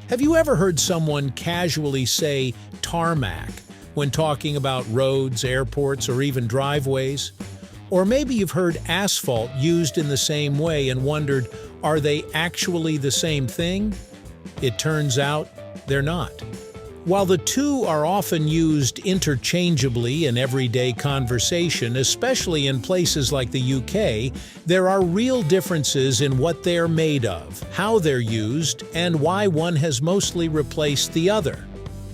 Have you ever heard someone casually say tarmac when talking about roads, airports, or even driveways? Or maybe you've heard asphalt used in the same way and wondered, are they actually the same thing? It turns out they're not. While the two are often used interchangeably in everyday conversation, especially in places like the UK, there are real differences in what they're made of, how they're used, and why one has mostly replaced the other.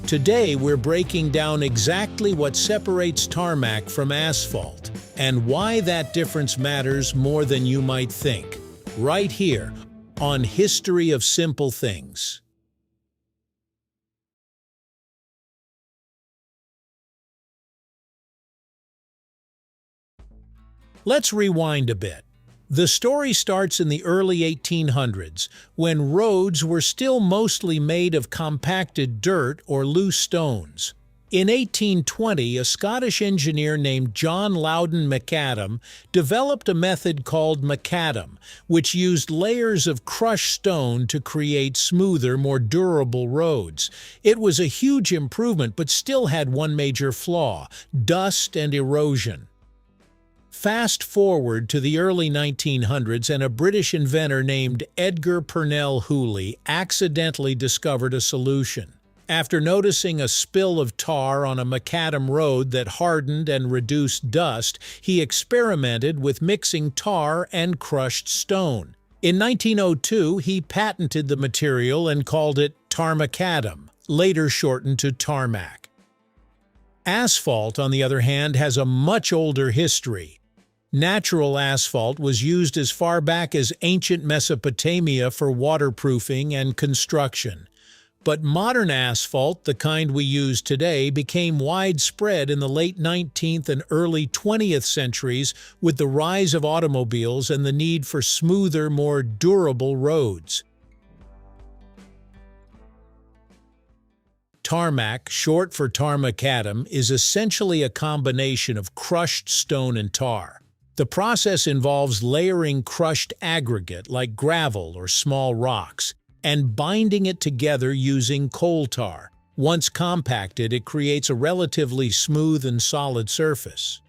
Today, we're breaking down exactly what separates tarmac from asphalt, and why that difference matters more than you might think, right here on History of Simple Things. Let's rewind a bit. The story starts in the early 1800s, when roads were still mostly made of compacted dirt or loose stones. In 1820, a Scottish engineer named John Loudon Macadam developed a method called macadam, which used layers of crushed stone to create smoother, more durable roads. It was a huge improvement, but still had one major flaw: dust and erosion. Fast forward to the early 1900s, and a British inventor named Edgar Purnell Hooley accidentally discovered a solution. After noticing a spill of tar on a macadam road that hardened and reduced dust, he experimented with mixing tar and crushed stone. In 1902, he patented the material and called it tarmacadam, later shortened to tarmac. Asphalt, on the other hand, has a much older history. Natural asphalt was used as far back as ancient Mesopotamia for waterproofing and construction. But modern asphalt, the kind we use today, became widespread in the late 19th and early 20th centuries with the rise of automobiles and the need for smoother, more durable roads. Tarmac, short for tarmacadam, is essentially a combination of crushed stone and tar. The process involves layering crushed aggregate like gravel or small rocks and binding it together using coal tar. Once compacted, it creates a relatively smooth and solid surface.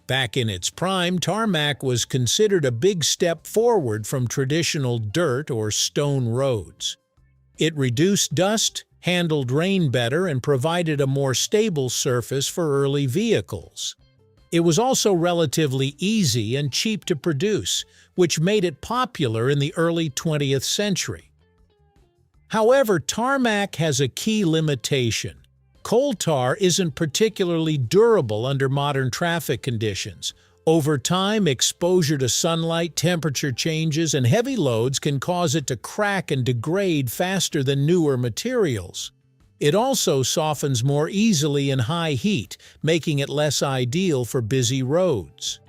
Back in its prime, tarmac was considered a big step forward from traditional dirt or stone roads. It reduced dust, handled rain better, and provided a more stable surface for early vehicles. It was also relatively easy and cheap to produce, which made it popular in the early 20th century. However, tarmac has a key limitation. Coal tar isn't particularly durable under modern traffic conditions. Over time, exposure to sunlight, temperature changes, and heavy loads can cause it to crack and degrade faster than newer materials. It also softens more easily in high heat, making it less ideal for busy roads.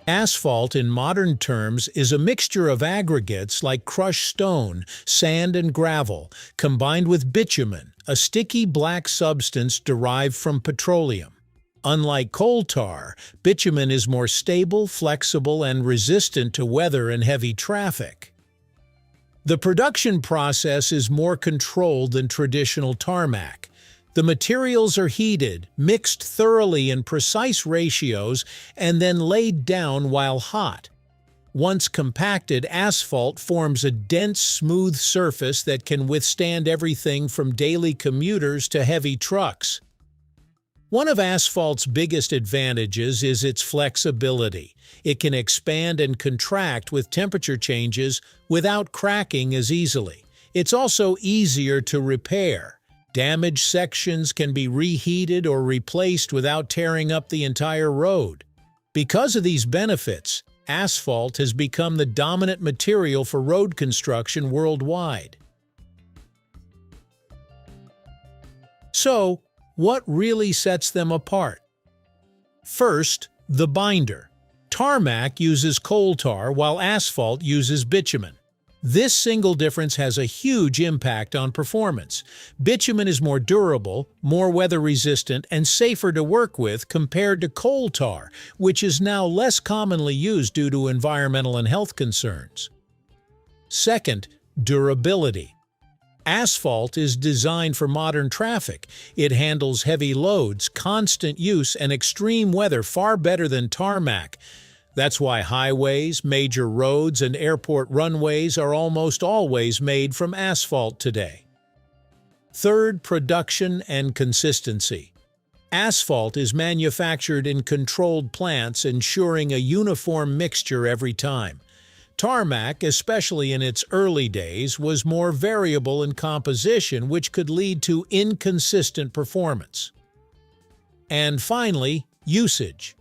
Asphalt, in modern terms, is a mixture of aggregates like crushed stone, sand, and gravel, combined with bitumen, a sticky black substance derived from petroleum. Unlike coal tar, bitumen is more stable, flexible, and resistant to weather and heavy traffic. The production process is more controlled than traditional tarmac. The materials are heated, mixed thoroughly in precise ratios, and then laid down while hot. Once compacted, asphalt forms a dense, smooth surface that can withstand everything from daily commuters to heavy trucks. One of asphalt's biggest advantages is its flexibility. It can expand and contract with temperature changes without cracking as easily. It's also easier to repair. Damaged sections can be reheated or replaced without tearing up the entire road. Because of these benefits, asphalt has become the dominant material for road construction worldwide. So, what really sets them apart? First, the binder. Tarmac uses coal tar while asphalt uses bitumen. This single difference has a huge impact on performance. Bitumen is more durable, more weather-resistant, and safer to work with compared to coal tar, which is now less commonly used due to environmental and health concerns. Second, durability. Asphalt is designed for modern traffic. It handles heavy loads, constant use, and extreme weather far better than tarmac. That's why highways, major roads, and airport runways are almost always made from asphalt today. Third, production and consistency. Asphalt is manufactured in controlled plants, ensuring a uniform mixture every time. Tarmac, especially in its early days, was more variable in composition, which could lead to inconsistent performance. And finally, usage.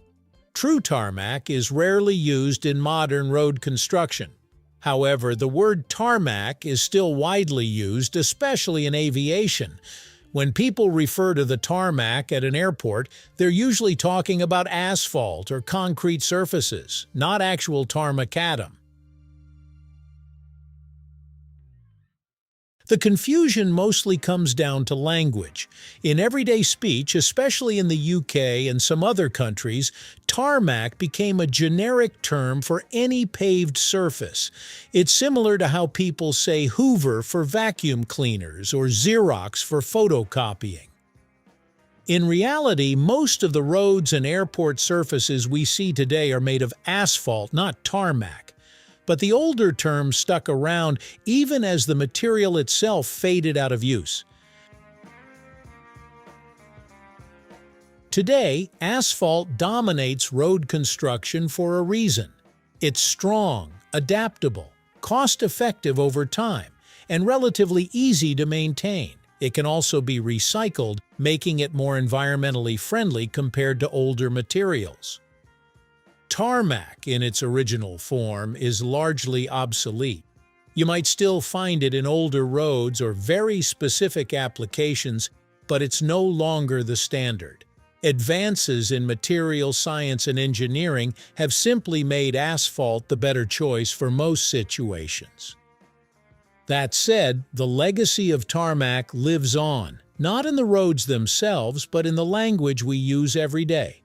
True tarmac is rarely used in modern road construction. However, the word tarmac is still widely used, especially in aviation. When people refer to the tarmac at an airport, they're usually talking about asphalt or concrete surfaces, not actual tarmacadam. The confusion mostly comes down to language. In everyday speech, especially in the UK and some other countries, tarmac became a generic term for any paved surface. It's similar to how people say Hoover for vacuum cleaners or Xerox for photocopying. In reality, most of the roads and airport surfaces we see today are made of asphalt, not tarmac. But the older term stuck around even as the material itself faded out of use. Today, asphalt dominates road construction for a reason. It's strong, adaptable, cost-effective over time, and relatively easy to maintain. It can also be recycled, making it more environmentally friendly compared to older materials. Tarmac, in its original form, is largely obsolete. You might still find it in older roads or very specific applications, but it's no longer the standard. Advances in material science and engineering have simply made asphalt the better choice for most situations. That said, the legacy of tarmac lives on, not in the roads themselves, but in the language we use every day.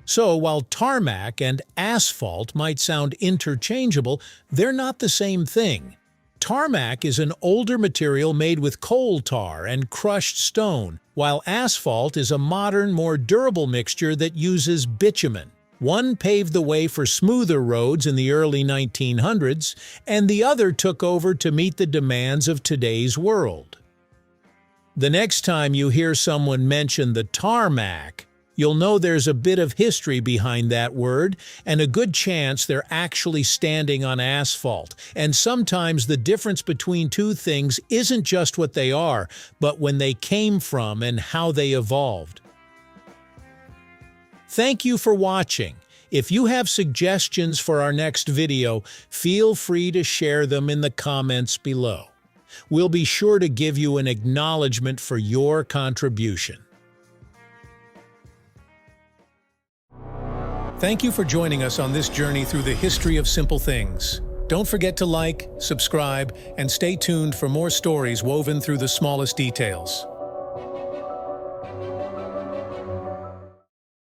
So, while tarmac and asphalt might sound interchangeable, they're not the same thing. Tarmac is an older material made with coal tar and crushed stone, while asphalt is a modern, more durable mixture that uses bitumen. One paved the way for smoother roads in the early 1900s, and the other took over to meet the demands of today's world. The next time you hear someone mention the tarmac, you'll know there's a bit of history behind that word, and a good chance they're actually standing on asphalt. And sometimes the difference between two things isn't just what they are, but when they came from and how they evolved. Thank you for watching. If you have suggestions for our next video, feel free to share them in the comments below. We'll be sure to give you an acknowledgement for your contribution. Thank you for joining us on this journey through the history of simple things. Don't forget to like, subscribe, and stay tuned for more stories woven through the smallest details.